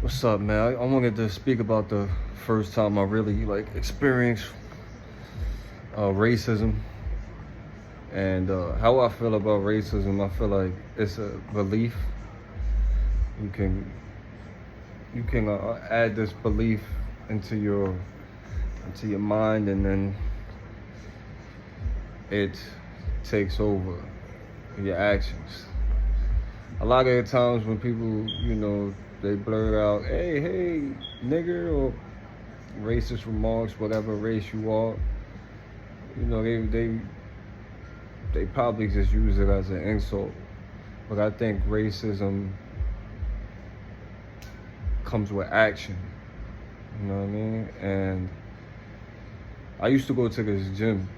What's up, man? I wanted to speak about the first time I really experienced racism and how I feel about racism. I feel like it's a belief. You can add this belief into your mind, and then it takes over your actions. A lot of the times when people, they blurt out, hey, nigger, or racist remarks, whatever race you are, they probably just use it as an insult. But I think racism comes with action. You know what I mean? And I used to go to this gym,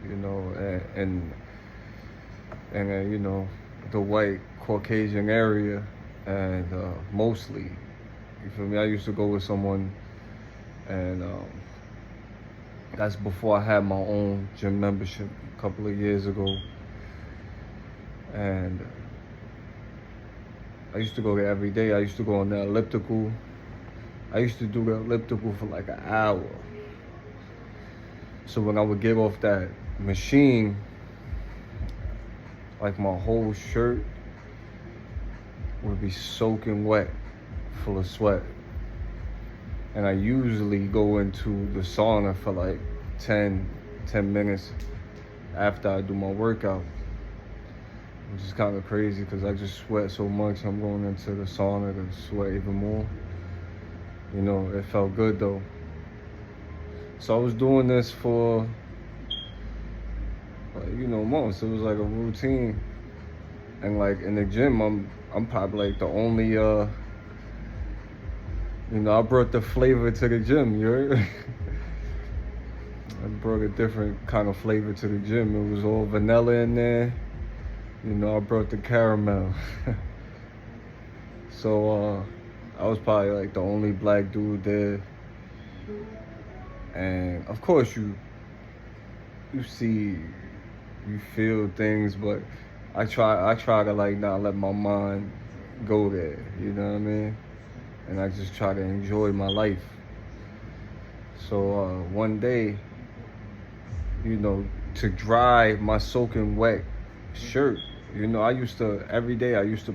and the white Caucasian area, and mostly, you feel me? I used to go with someone, and that's before I had my own gym membership a couple of years ago. And I used to go there every day. I used to go on the elliptical. I used to do the elliptical for like an hour. So when I would get off that machine, like my whole shirt would be soaking wet, full of sweat. And I usually go into the sauna for like 10 minutes after I do my workout, which is kind of crazy because I just sweat so much. I'm going into the sauna to sweat even more. It felt good though. So I was doing this for months. It was like a routine. And like in the gym, I'm probably like the only I brought the flavor to the gym, you heard? I brought a different kind of flavor to the gym. It was all vanilla in there. I brought the caramel. So I was probably like the only black dude there. And of course you see, you feel things, but I try to like not let my mind go there, you know what I mean? And I just try to enjoy my life. So one day, to dry my soaking wet shirt, I used to, every day I used to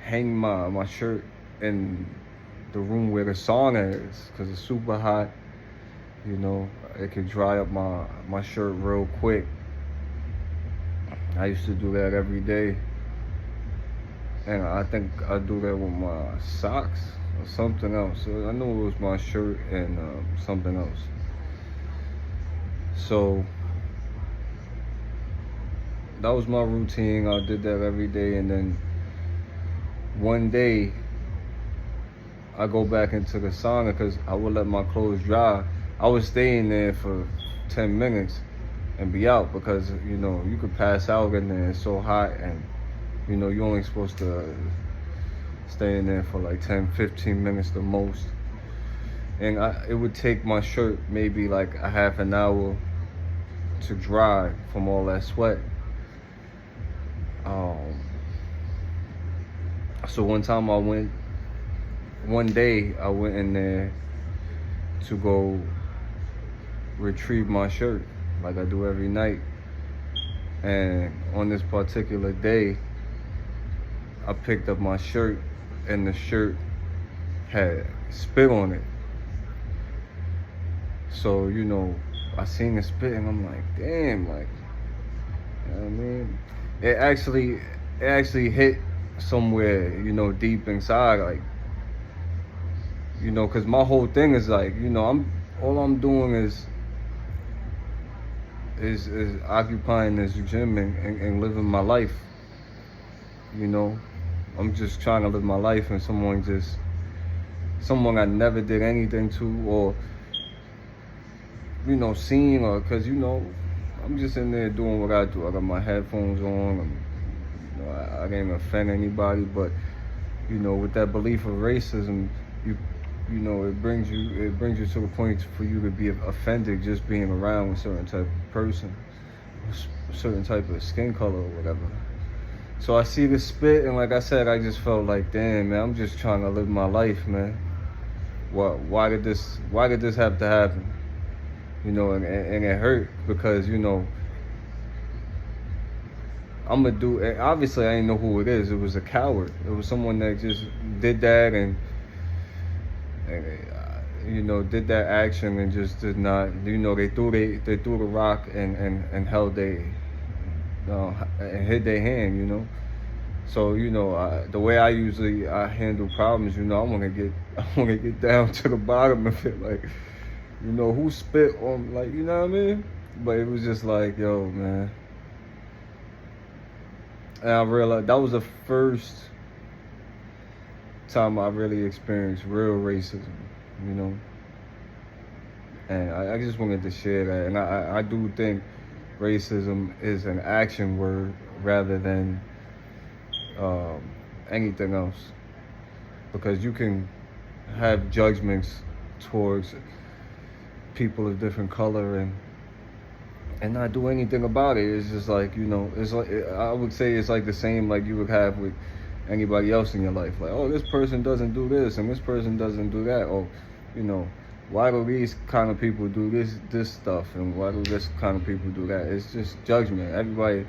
hang my shirt in the room where the sauna is, because it's super hot. It could dry up my shirt real quick. I used to do that every day. And I think I do that with my socks or something else. So I know it was my shirt and something else. So that was my routine. I did that every day. And then one day I go back into the sauna because I would let my clothes dry. I was staying there for 10 minutes and be out because, you could pass out in there. It's so hot, and you're only supposed to stay in there for like 10, 15 minutes the most. And it would take my shirt maybe like a half an hour to dry from all that sweat. So one day I went in there to go retrieve my shirt like I do every night. And on this particular day, I picked up my shirt, and the shirt had spit on it. So, I seen the spit, and I'm like, damn, like, you know what I mean? It actually hit somewhere, deep inside, like, because my whole thing is like, all I'm doing is occupying this gym and living my life. I'm just trying to live my life, and someone I never did anything to, or seen, or because I'm just in there doing what I do. I got my headphones on. I didn't offend anybody, but with that belief of racism, it brings you to the point for you to be offended just being around a certain type of person, a certain type of skin color or whatever. So I see the spit, and like I said, I just felt like, damn, man, I'm just trying to live my life, man. Why did this have to happen? And it hurt because, I'm gonna do. Obviously, I didn't know who it is. It was a coward. It was someone that just did that and did that action and just did not. They threw the rock and held and hid their hand. So the way I handle problems, I want to get I want to get down to the bottom of it, like who spit on, like, you know what I mean. But it was just like, yo, man. And I realized that was the first time I really experienced real racism, you know. And I just wanted to share that. And I do think racism is an action word rather than anything else. Because you can have judgments towards people of different color and not do anything about it. It's just like, it's like, I would say it's like the same like you would have with anybody else in your life. Like, oh, this person doesn't do this and this person doesn't do that. Or, why do these kind of people do this stuff and why do this kind of people do that? It's just judgment. Everybody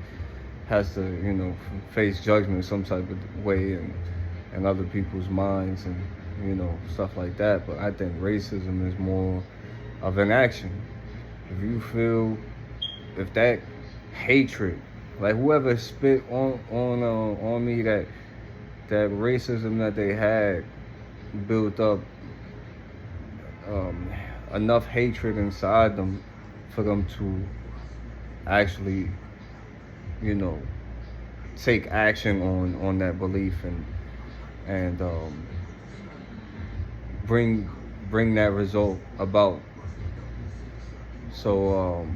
has to, face judgment some type of way and other people's minds and, stuff like that. But I think racism is more of an action. If that hatred, like whoever spit on me, that racism that they had built up enough hatred inside them for them to actually, take action on that belief and bring that result about. So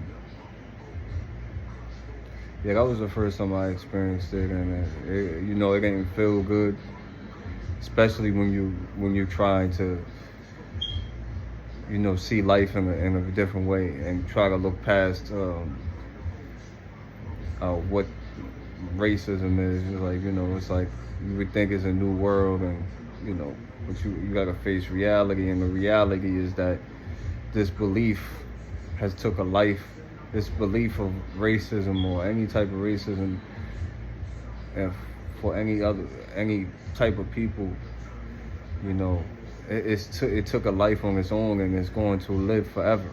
yeah, that was the first time I experienced it, and it didn't feel good, especially when you're trying to, see life in a different way and try to look past what racism is. It's like you would think it's a new world, and but you gotta face reality, and the reality is that this belief has took a life. This belief of racism or any type of racism, and for any type of people, it took a life on its own, and it's going to live forever.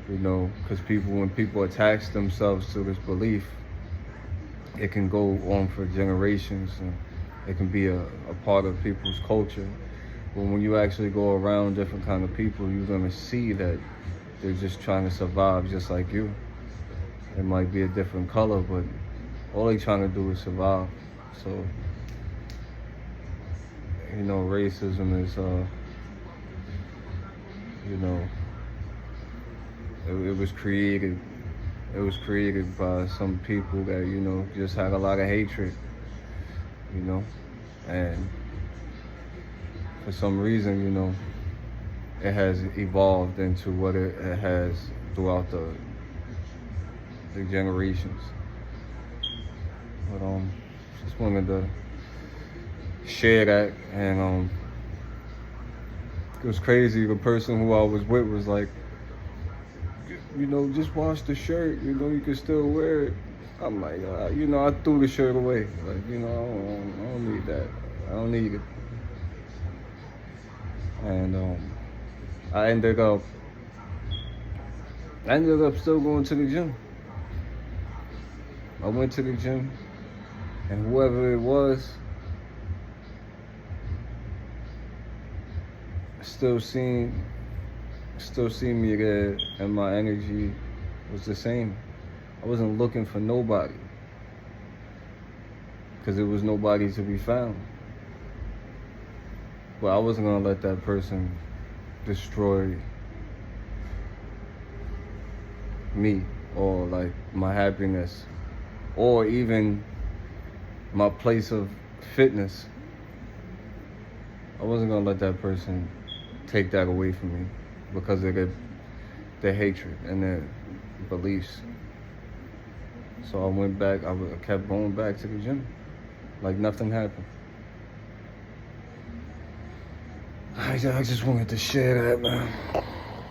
Because when people attach themselves to this belief, it can go on for generations, and it can be a part of people's culture. But when you actually go around different kind of people, you're gonna see that they're just trying to survive just like you. It might be a different color, but all they're trying to do is survive. So, racism is, it was created. It was created by some people that, just had a lot of hatred, and for some reason, it has evolved into what it has throughout the generations. But just wanted to share that, and it was crazy. The person who I was with was like, just wash the shirt. You can still wear it. I'm like, I threw the shirt away. Like, I don't need that. I don't need it. And I ended up still going to the gym. I went to the gym, and whoever it was still seen me there, and my energy was the same. I wasn't looking for nobody, because there was nobody to be found. But I wasn't gonna let that person destroy me, or like my happiness, or even my place of fitness. I wasn't gonna let that person take that away from me because of their hatred and their beliefs. So I went back. I kept going back to the gym, like nothing happened. I just wanted to share that, man.